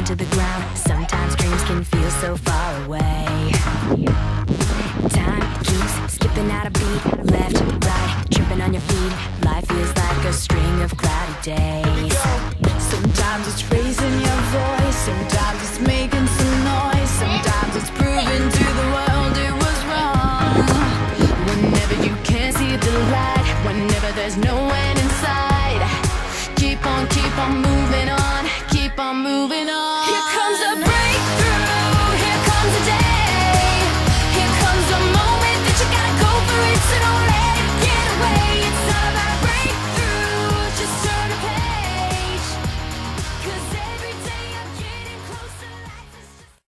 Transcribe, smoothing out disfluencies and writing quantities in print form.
to the ground. Sometimes dreams can feel so far away. Time keeps skipping out a beat. Left, right, tripping on your feet. Life feels like a string of cloudy days. Sometimes it's raising your voice, sometimes it's making some noise, sometimes it's proving to the world it was wrong. Whenever you can't see the light, whenever there's no end in sight, keep on moving on, keep on moving on.